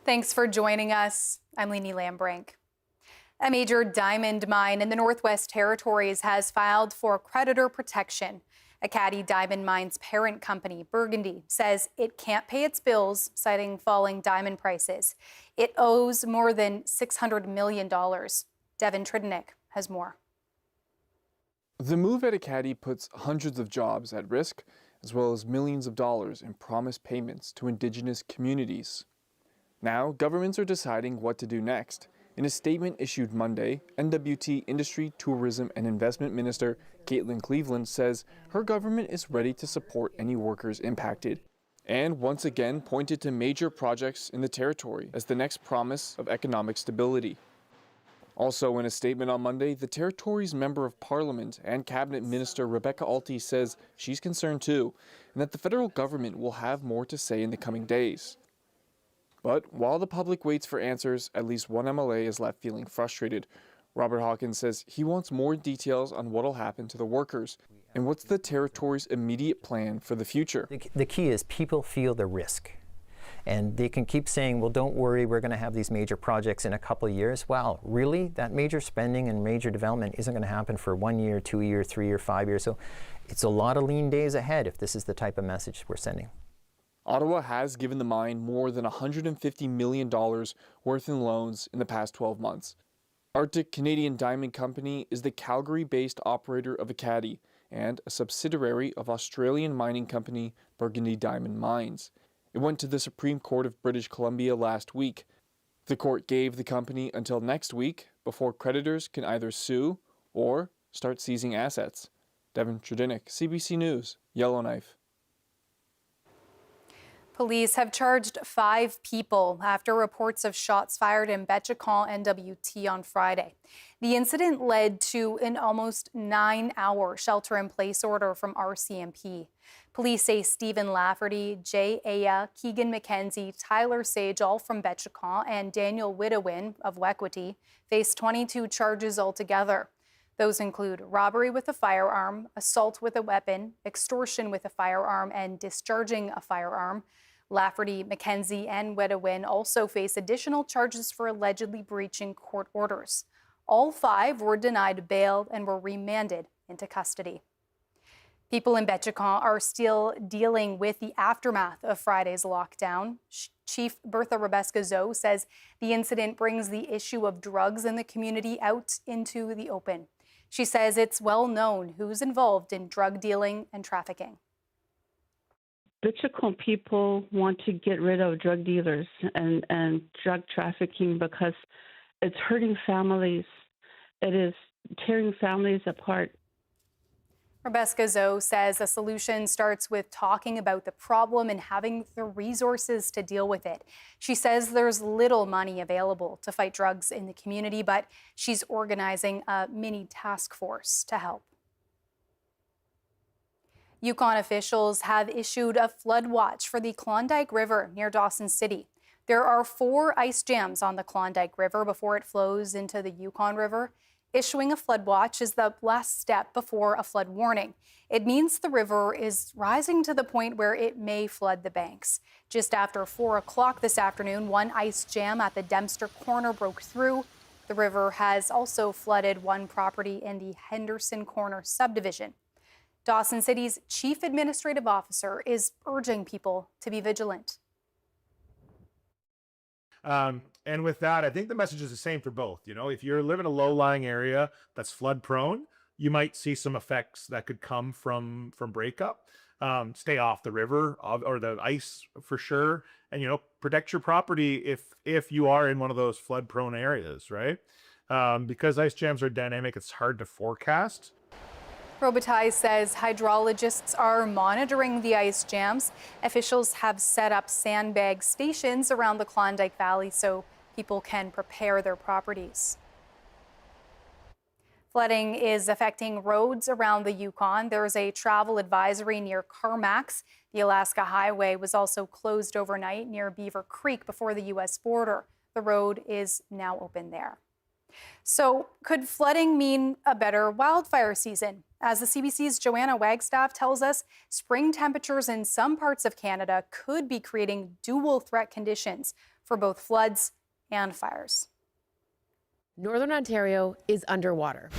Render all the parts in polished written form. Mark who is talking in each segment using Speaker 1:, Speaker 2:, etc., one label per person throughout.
Speaker 1: Thanks for joining us. I'm Leanie Lambrink. A major diamond mine in the Northwest Territories has filed for creditor protection. Iqaluit Diamond Mine's parent company, Burgundy, says it can't pay its bills, citing falling diamond prices. It owes more than $600 million. Devin Tridonik has more.
Speaker 2: The move at Iqaluit puts hundreds of jobs at risk, as well as millions of dollars in promised payments to Indigenous communities. Now, governments are deciding what to do next. In a statement issued Monday, NWT Industry, Tourism and Investment Minister Caitlin Cleveland says her government is ready to support any workers impacted, and once again pointed to major projects in the territory as the next promise of economic stability. Also in a statement on Monday, the territory's Member of Parliament and Cabinet Minister Rebecca Alty says she's concerned too, and that the federal government will have more to say in the coming days. But while the public waits for answers, at least one MLA is left feeling frustrated. Robert Hawkins says he wants more details on what will happen to the workers and what's the territory's immediate plan for the future.
Speaker 3: The key is people feel the risk. And they can keep saying, well, don't worry, we're going to have these major projects in a couple of years. Well, really, that major spending and major development isn't going to happen for 1 year, 2 year, 3 year, 5 years. So it's a lot of lean days ahead if this is the type of message we're sending.
Speaker 2: Ottawa has given the mine more than $150 million worth in loans in the past 12 months. Arctic Canadian Diamond Company is the Calgary-based operator of Iqaluit and a subsidiary of Australian mining company Burgundy Diamond Mines. It went to the Supreme Court of British Columbia last week. The court gave the company until next week before creditors can either sue or start seizing assets. Devin Tridonik, CBC News, Yellowknife.
Speaker 1: Police have charged 5 people after reports of shots fired in Behchoko, NWT on Friday. The incident led to an almost 9-hour shelter-in-place order from RCMP. Police say Stephen Lafferty, Jay Aya, Keegan McKenzie, Tyler Sage, all from Behchoko, and Daniel Widowin of Wequity, face 22 charges altogether. Those include robbery with a firearm, assault with a weapon, extortion with a firearm, and discharging a firearm. Lafferty, McKenzie, and Widowin also face additional charges for allegedly breaching court orders. All 5 were denied bail and were remanded into custody. People in Behchoko are still dealing with the aftermath of Friday's lockdown. Chief Bertha Rebesca-Zoe says the incident brings the issue of drugs in the community out into the open. She says it's well known who's involved in drug dealing and trafficking.
Speaker 4: Behchoko people want to get rid of drug dealers and drug trafficking because it's hurting families. It is tearing families apart.
Speaker 1: Rebesca-Zoe says a solution starts with talking about the problem and having the resources to deal with it. She says there's little money available to fight drugs in the community, but she's organizing a mini task force to help. Yukon officials have issued a flood watch for the Klondike River near Dawson City. There are 4 ice jams on the Klondike River before it flows into the Yukon River. Issuing a flood watch is the last step before a flood warning. It means the river is rising to the point where it may flood the banks. Just after 4 o'clock this afternoon, 1 ice jam at the Dempster Corner broke through. The river has also flooded 1 property in the Henderson Corner subdivision. Dawson City's chief administrative officer is urging people to be vigilant.
Speaker 5: And with that, I think the message is the same for both. You know, if you're living in a low-lying area that's flood prone, you might see some effects that could come from breakup. Stay off the river or the ice for sure. And, you know, protect your property if you are in one of those flood prone areas, right? Because ice jams are dynamic, it's hard to forecast.
Speaker 1: Robitaille says hydrologists are monitoring the ice jams. Officials have set up sandbag stations around the Klondike Valley so people can prepare their properties. Flooding is affecting roads around the Yukon. There is a travel advisory near Carmacks. The Alaska Highway was also closed overnight near Beaver Creek before the U.S. border. The road is now open there. So could flooding mean a better wildfire season? As the CBC's Joanna Wagstaff tells us, spring temperatures in some parts of Canada could be creating dual threat conditions for both floods and fires.
Speaker 6: Northern Ontario is underwater.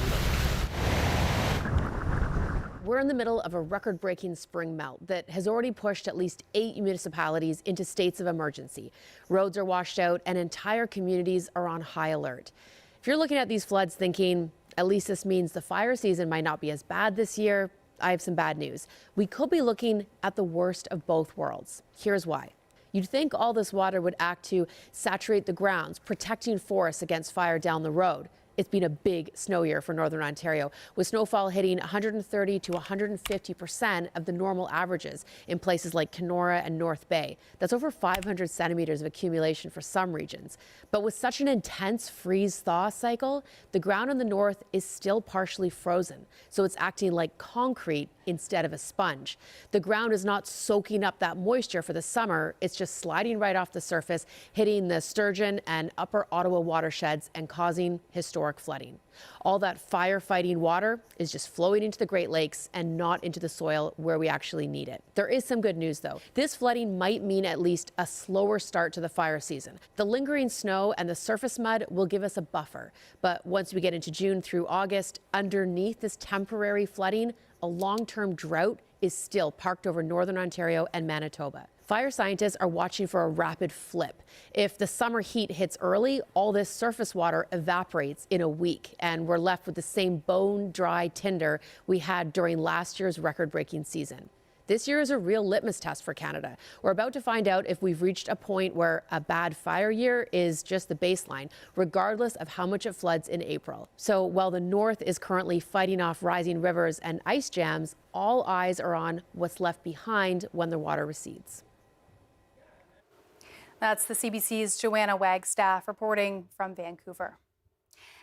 Speaker 6: We're in the middle of a record-breaking spring melt that has already pushed at least 8 municipalities into states of emergency. Roads are washed out and entire communities are on high alert. If you're looking at these floods thinking, at least this means the fire season might not be as bad this year, I have some bad news. We could be looking at the worst of both worlds. Here's why. You'd think all this water would act to saturate the grounds, protecting forests against fire down the road. It's been a big snow year for Northern Ontario, with snowfall hitting 130 to 150% of the normal averages in places like Kenora and North Bay. That's over 500 centimeters of accumulation for some regions. But with such an intense freeze-thaw cycle, the ground in the north is still partially frozen, so it's acting like concrete instead of a sponge. The ground is not soaking up that moisture for the summer, it's just sliding right off the surface, hitting the Sturgeon and Upper Ottawa watersheds and causing historic flooding. All that firefighting water is just flowing into the Great Lakes and not into the soil where we actually need it. There is some good news though. This flooding might mean at least a slower start to the fire season. The lingering snow and the surface mud will give us a buffer. But once we get into June through August, underneath this temporary flooding, a long-term drought is still parked over Northern Ontario and Manitoba. Fire scientists are watching for a rapid flip. If the summer heat hits early, all this surface water evaporates in a week, and we're left with the same bone-dry tinder we had during last year's record-breaking season. This year is a real litmus test for Canada. We're about to find out if we've reached a point where a bad fire year is just the baseline, regardless of how much it floods in April. So while the north is currently fighting off rising rivers and ice jams, all eyes are on what's left behind when the water recedes.
Speaker 1: That's the CBC's Joanna Wagstaff reporting from Vancouver.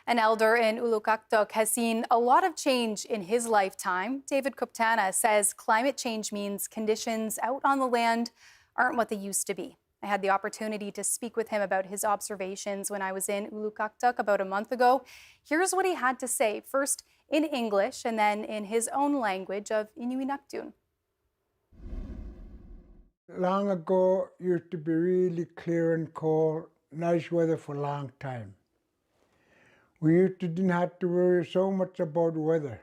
Speaker 1: An elder in Iqaluit has seen a lot of change in his lifetime. David Kuptana says climate change means conditions out on the land aren't what they used to be. I had the opportunity to speak with him about his observations when I was in Iqaluit about a month ago. Here's what he had to say, first in English and then in his own language of Inuit.
Speaker 7: Long ago, it used to be really clear and cold, nice weather for a long time. We didn't have to worry so much about weather.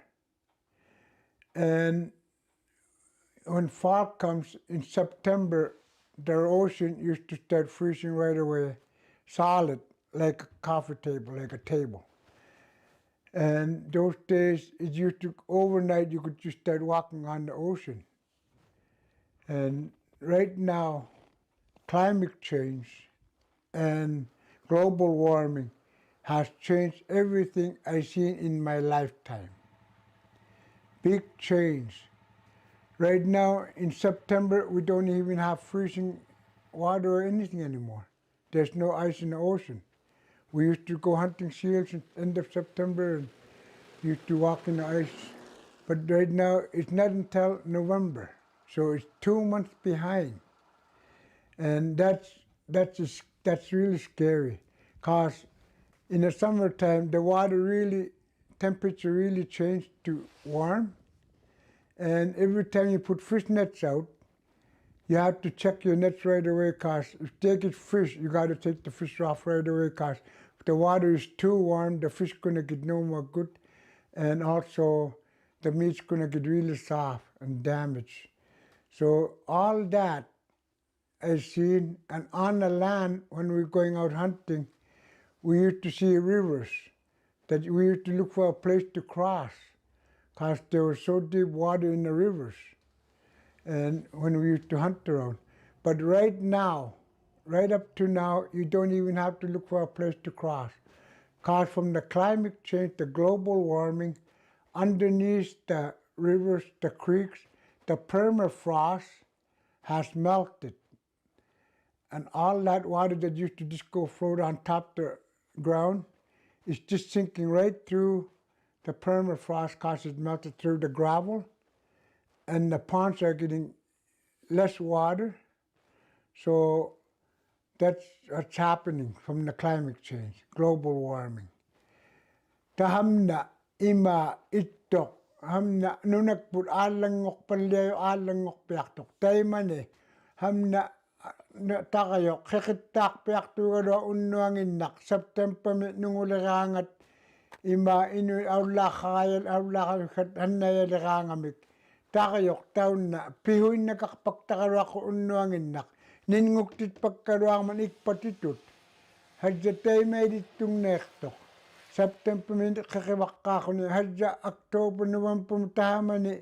Speaker 7: And when fall comes in September, the ocean used to start freezing right away, solid, like a coffee table, like a table. And those days, it used to, overnight, you could just start walking on the ocean. And right now, climate change and global warming has changed everything I've seen in my lifetime. Big change. Right now, in September, we don't even have freezing water or anything anymore. There's no ice in the ocean. We used to go hunting seals at the end of September and used to walk in the ice. But right now, it's not until November. So it's 2 months behind. And that's really scary, because in the summertime, the water really, temperature really changed to warm. And every time you put fish nets out, you have to check your nets right away, because if they get fish, you got to take the fish off right away, because if the water is too warm, the fish going to get no more good. And also, the meat's going to get really soft and damaged. So all that I've seen, and on the land, when we're going out hunting, we used to see rivers that we used to look for a place to cross, because there was so deep water in the rivers, and when we used to hunt around. But right now, right up to now, you don't even have to look for a place to cross, because from the climate change, the global warming, underneath the rivers, the creeks, the permafrost has melted. And all that water that used to just go float on top the ground is just sinking right through the permafrost, because it melted through the gravel. And the ponds are getting less water. So that's what's happening from the climate change, global warming. Tahamna ima itok hamna nunak put alangok paleo alangok piaktok taymane hamna takayo kikittak piak tuwa unnuangin nak September nungulirangat ima inu aulakayal aulakakat hanayalirangamik takayok taon na pihuin na kakapagtakarwa ko unnuangin nak ninguktit pagkarwang man ikpatitut hadya tayo may ditong nekto September kakibakka ko ni hadya October naman pumutahaman ni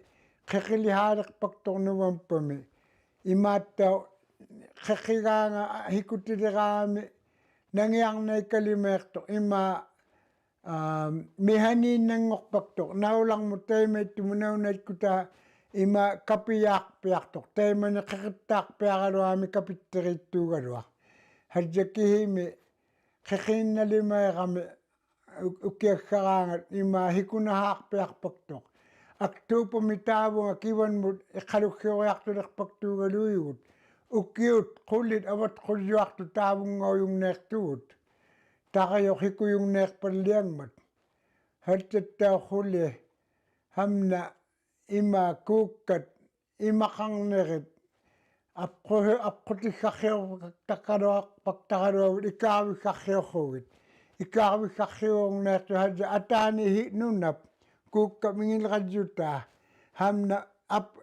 Speaker 7: kakiliharak pagtok naman pumi imataw kakiganga hikutirami nangyang na ikalimerto ima mihanin nangok pagtok naulang mo tayo may tumunaw na ikuta ima kapiyak piyaktok tayo man nakakitak piyakarwa mi kapitiritu karwa hadya kihimi kakin na lima kami ukiyak karangat ima hikunahak piyak pagtok akto pumitabo nga kiwan mo ikalukyoyak to nakpagtugaluyot ukyut kulit awat kulyak to tabong nga yung nektuot takayo hiku yung nek parliang mat hatit ta huli hamna ima kukat ima kang neret apkoti kakyo pagtakaro ikawi kakyo huwit ikawi kakyo ang nekto hadya atani hinunap kuka mingin kajuta hamna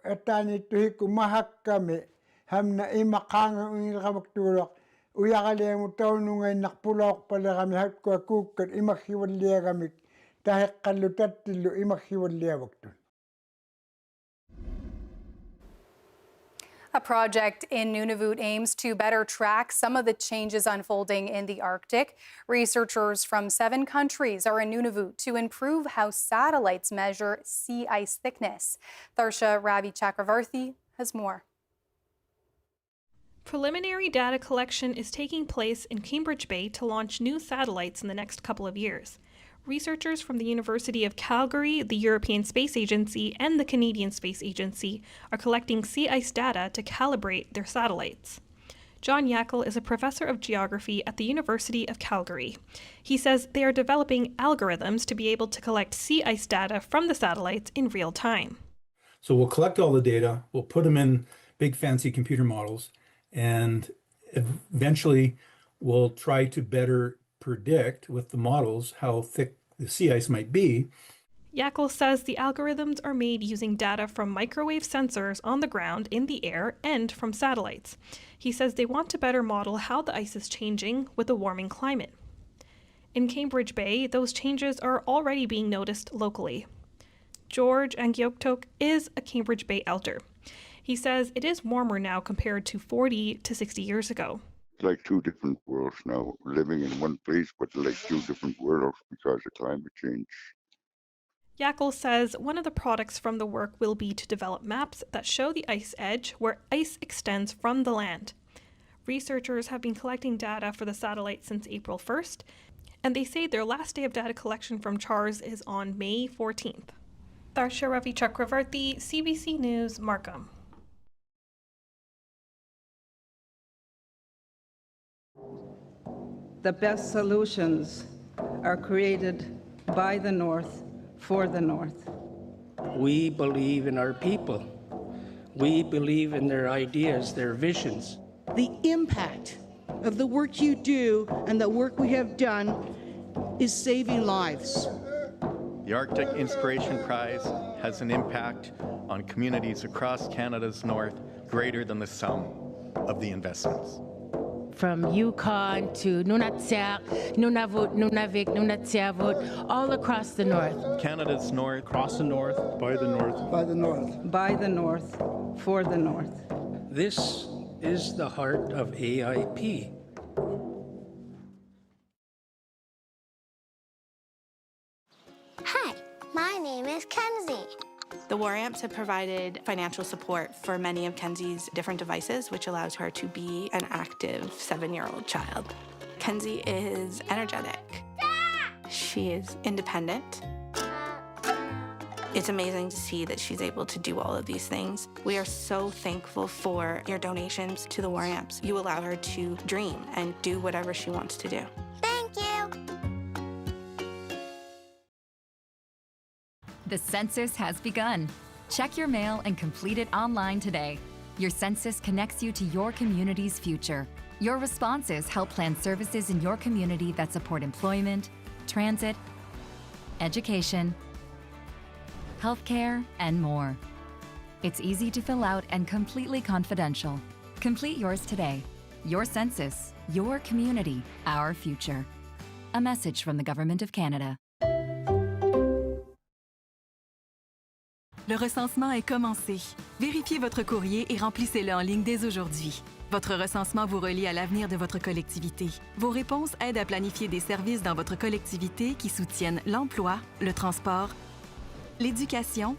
Speaker 7: atani tuhiku mahak kami hamna imakanga mingin kamakturok uyakali mo taon ngay nakpulok pala kami hatko kukat imakhiwalya kami tahek kalutat tilo imakhiwalya waktu.
Speaker 1: A project in Nunavut aims to better track some of the changes unfolding in the Arctic. Researchers from 7 countries are in Nunavut to improve how satellites measure sea ice thickness. Tharsha Ravi Chakravarthi has more.
Speaker 8: Preliminary data collection is taking place in Cambridge Bay to launch new satellites in the next couple of years. Researchers from the University of Calgary, the European Space Agency, and the Canadian Space Agency are collecting sea ice data to calibrate their satellites. John Yackel is a professor of geography at the University of Calgary. He says they are developing algorithms to be able to collect sea ice data from the satellites in real time.
Speaker 9: So we'll collect all the data, we'll put them in big fancy computer models, and eventually we'll try to better predict with the models how thick the sea ice might be.
Speaker 8: Yackel says the algorithms are made using data from microwave sensors on the ground, in the air, and from satellites. He says they want to better model how the ice is changing with a warming climate. In Cambridge Bay, those changes are already being noticed locally. George Angioktok is a Cambridge Bay elder. He says it is warmer now compared to 40 to 60 years ago.
Speaker 10: Like 2 different worlds now, living in one place, but like 2 different worlds because of climate change.
Speaker 8: Yackel says one of the products from the work will be to develop maps that show the ice edge where ice extends from the land. Researchers have been collecting data for the satellite since April 1st, and they say their last day of data collection from CHARS is on May 14th. Tharsha Ravi Chakravarthi, CBC News, Markham.
Speaker 11: The best solutions are created by the North for the North.
Speaker 12: We believe in our people. We believe in their ideas, their visions.
Speaker 13: The impact of the work you do and the work we have done is saving lives.
Speaker 14: The Arctic Inspiration Prize has an impact on communities across Canada's north greater than the sum of the investments.
Speaker 15: From Yukon to Nunatsiaq, Nunavut, Nunavik, Nunatsiavut, all across the north.
Speaker 14: Canada's north.
Speaker 12: Across the north.
Speaker 9: By the north.
Speaker 11: By the North. By the North. For the North.
Speaker 12: This is the heart of AIP.
Speaker 16: Hi, my name is Kenzie.
Speaker 17: The War Amps have provided financial support for many of Kenzie's different devices, which allows her to be an active 7-year-old child. Kenzie is energetic. She is independent. It's amazing to see that she's able to do all of these things. We are so thankful for your donations to the War Amps. You allow her to dream and do whatever she wants to do.
Speaker 16: Thank you.
Speaker 18: The census has begun. Check your mail and complete it online today. Your census connects you to your community's future. Your responses help plan services in your community that support employment, transit, education, healthcare, and more. It's easy to fill out and completely confidential. Complete yours today. Your census, your community, our future. A message from the Government of Canada.
Speaker 19: Le recensement est commencé. Vérifiez votre courrier et remplissez-le en ligne dès aujourd'hui. Votre recensement vous relie à l'avenir de votre collectivité. Vos réponses aident à planifier des services dans votre collectivité qui soutiennent l'emploi, le transport, l'éducation,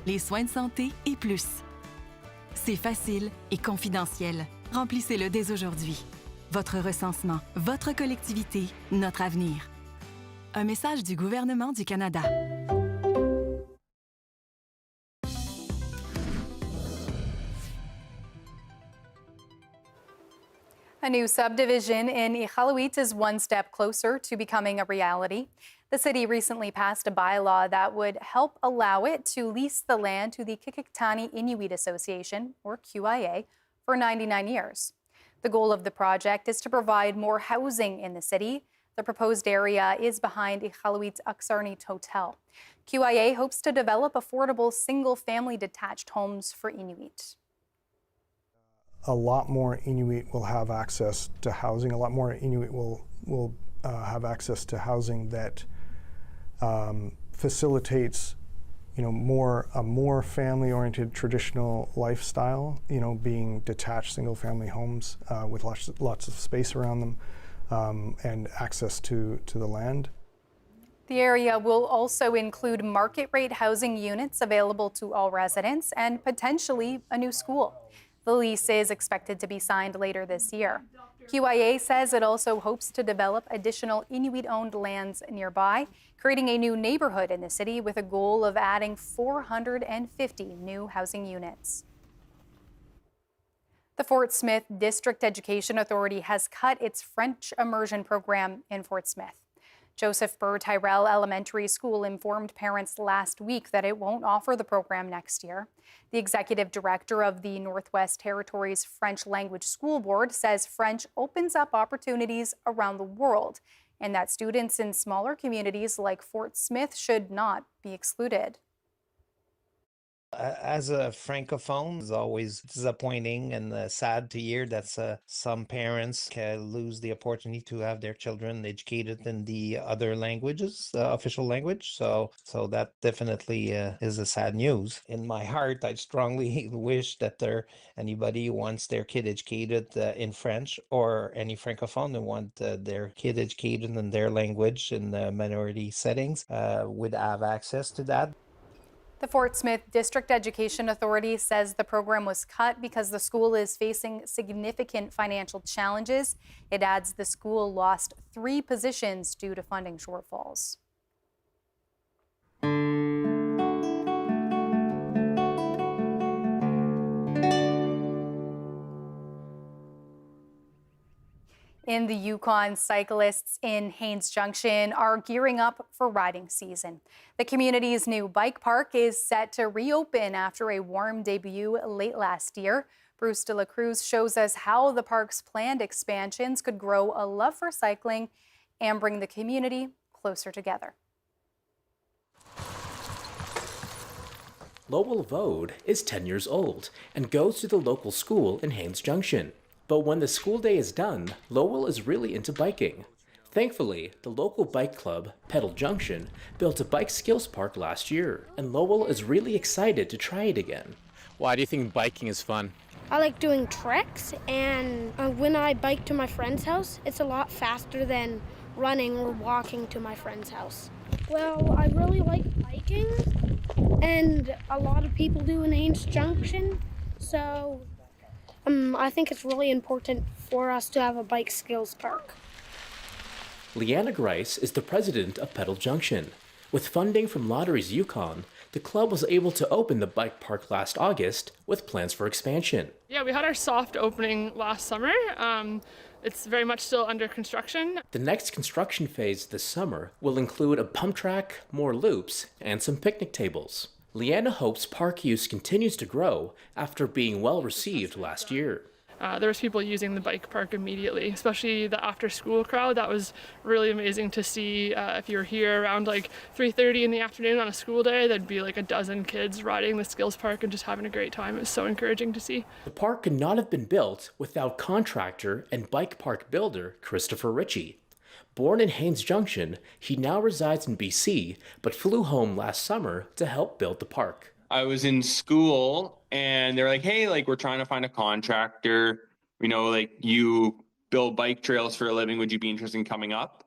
Speaker 19: les soins de santé et plus. C'est facile et confidentiel. Remplissez-le dès aujourd'hui. Votre recensement, votre collectivité, notre avenir. Un message du gouvernement du Canada.
Speaker 1: A new subdivision in Iqaluit is one step closer to becoming a reality. The city recently passed a bylaw that would help allow it to lease the land to the Qikiqtani Inuit Association, or QIA, for 99 years. The goal of the project is to provide more housing in the city. The proposed area is behind Iqaluit's Aksarnit Hotel. QIA hopes to develop affordable single-family detached homes for Inuit.
Speaker 20: A lot more Inuit will have access to housing. A lot more Inuit will have access to housing that facilitates, a more family-oriented traditional lifestyle. Being detached single-family homes with lots of space around them and access to the land.
Speaker 1: The area will also include market-rate housing units available to all residents and potentially a new school. The lease is expected to be signed later this year. QIA says it also hopes to develop additional Inuit-owned lands nearby, creating a new neighborhood in the city with a goal of adding 450 new housing units. The Fort Smith District Education Authority has cut its French immersion program in Fort Smith. Joseph Burr Tyrell Elementary School informed parents last week that it won't offer the program next year. The executive director of the Northwest Territories French Language School Board says French opens up opportunities around the world and that students in smaller communities like Fort Smith should not be excluded.
Speaker 21: As a francophone, it's always disappointing and sad to hear that some parents can lose the opportunity to have their children educated in the other languages, official language. So that definitely is a sad news. In my heart, I strongly wish that anybody who wants their kid educated in French, or any francophone who want their kid educated in their language in the minority settings would have access to that.
Speaker 1: The Fort Smith District Education Authority says the program was cut because the school is facing significant financial challenges. It adds the school lost 3 positions due to funding shortfalls. In the Yukon, cyclists in Haines Junction are gearing up for riding season. The community's new bike park is set to reopen after a warm debut late last year. Bruce de la Cruz shows us how the park's planned expansions could grow a love for cycling and bring the community closer together.
Speaker 22: Lowell Vode is 10 years old and goes to the local school in Haines Junction. But when the school day is done, Lowell is really into biking. Thankfully, the local bike club, Pedal Junction, built a bike skills park last year, and Lowell is really excited to try it again.
Speaker 23: Why do you think biking is fun?
Speaker 24: I like doing tricks, and when I bike to my friend's house, it's a lot faster than running or walking to my friend's house. Well, I really like biking, and a lot of people do in Haines Junction, so I think it's really important for us to have a bike skills park.
Speaker 22: Leanna Grice is the president of Pedal Junction. With funding from Lotteries Yukon, the club was able to open the bike park last August with plans for expansion.
Speaker 25: Yeah, we had our soft opening last summer. It's very much still under construction.
Speaker 22: The next construction phase this summer will include a pump track, more loops, and some picnic tables. Leanna hopes park use continues to grow after being well received last year.
Speaker 25: There was people using the bike park immediately, especially the after-school crowd. That was really amazing to see. If you were here around like 3:30 in the afternoon on a school day, there'd be like a dozen kids riding the skills park and just having a great time. It was so encouraging to see.
Speaker 22: The park could not have been built without contractor and bike park builder Christopher Ritchie. Born in Haines Junction, he now resides in BC, but flew home last summer to help build the park.
Speaker 2: I was in school and they're like, hey, like, we're trying to find a contractor. We know, like, you build bike trails for a living. Would you be interested in coming up?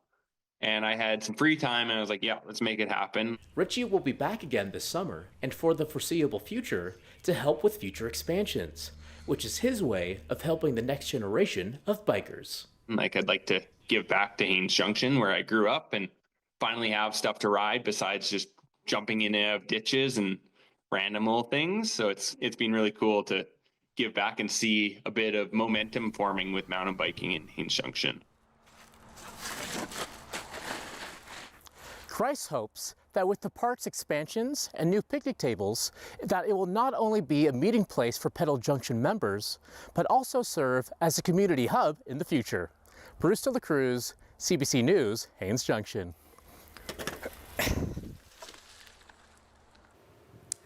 Speaker 2: And I had some free time and I was like, yeah, let's make it happen.
Speaker 22: Ritchie will be back again this summer and for the foreseeable future to help with future expansions, which is his way of helping the next generation of bikers.
Speaker 2: Like, I'd like to give back to Haines Junction where I grew up and finally have stuff to ride besides just jumping into ditches and random little things. So it's been really cool to give back and see a bit of momentum forming with mountain biking in Haines Junction.
Speaker 22: Christ hopes that with the park's expansions and new picnic tables, that it will not only be a meeting place for Petal Junction members, but also serve as a community hub in the future. Bruce De La Cruz, CBC News, Haines Junction.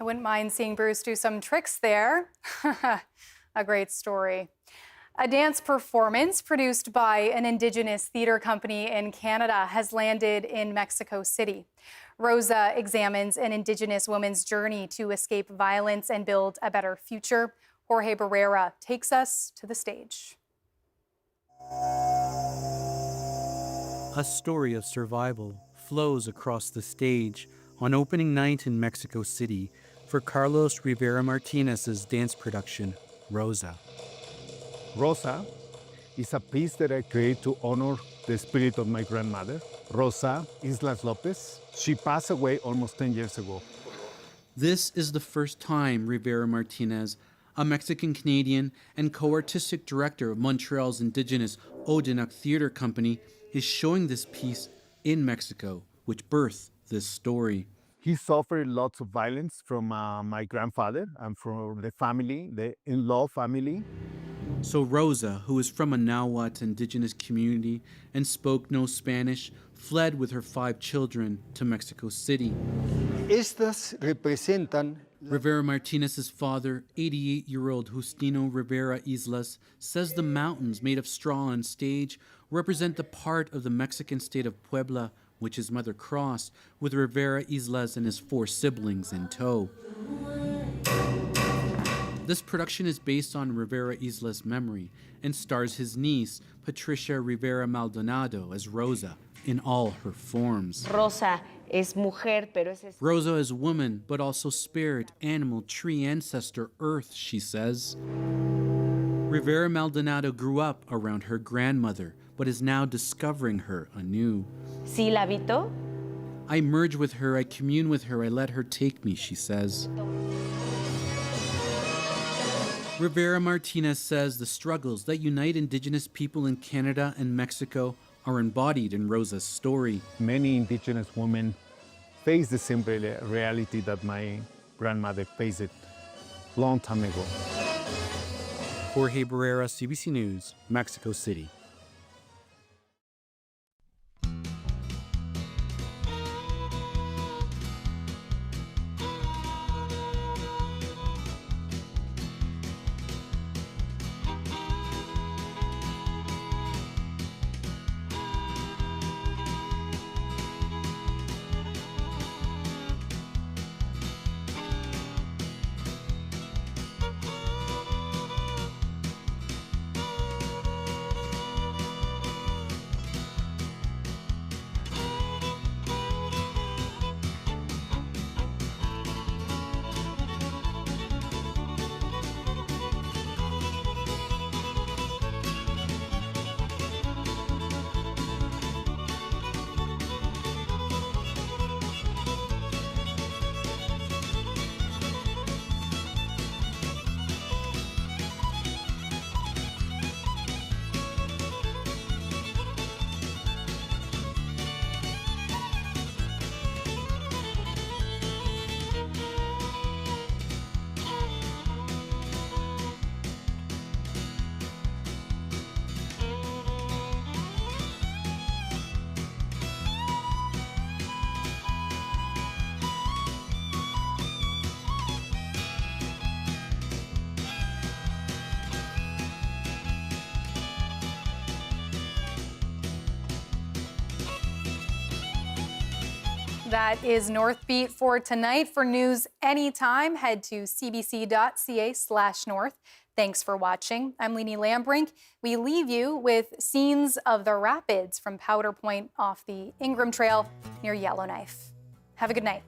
Speaker 1: I wouldn't mind seeing Bruce do some tricks there. A great story. A dance performance produced by an Indigenous theater company in Canada has landed in Mexico City. Rosa examines an Indigenous woman's journey to escape violence and build a better future. Jorge Barrera takes us to the stage.
Speaker 3: A story of survival flows across the stage on opening night in Mexico City for Carlos Rivera Martinez's dance production, Rosa.
Speaker 4: Rosa is a piece that I create to honor the spirit of my grandmother, Rosa Islas Lopez. She passed away almost 10 years ago.
Speaker 3: This is the first time Rivera Martinez, a Mexican-Canadian and co-artistic director of Montreal's Indigenous Odanak Theater Company, is showing this piece in Mexico, which birthed this story.
Speaker 4: He suffered lots of violence from my grandfather and from the family, the in-law family.
Speaker 3: So Rosa, who is from a Nahuatl indigenous community and spoke no Spanish, fled with her 5 children to Mexico City.
Speaker 4: Estas representan
Speaker 3: Rivera Martinez's father, 88-year-old Justino Rivera Islas, says the mountains made of straw on stage represent the part of the Mexican state of Puebla which his mother crossed, with Rivera Islas and his 4 siblings in tow. This production is based on Rivera Islas' memory and stars his niece, Patricia Rivera Maldonado, as Rosa in all her forms.
Speaker 5: Rosa es mujer, pero es...
Speaker 3: Rosa is woman, but also spirit, animal, tree, ancestor, earth, she says. Rivera Maldonado grew up around her grandmother, but is now discovering her anew.
Speaker 5: Sí, la habito.
Speaker 3: I merge with her, I commune with her, I let her take me, she says. Rivera Martinez says the struggles that unite Indigenous people in Canada and Mexico are embodied in Rosa's story.
Speaker 4: Many Indigenous women face the same reality that my grandmother faced long time ago.
Speaker 3: Jorge Barrera, CBC News, Mexico City.
Speaker 1: That is Northbeat for tonight. For news anytime, head to cbc.ca/north. Thanks for watching. I'm Leanie Lambrink. We leave you with scenes of the rapids from Powder Point off the Ingram Trail near Yellowknife. Have a good night.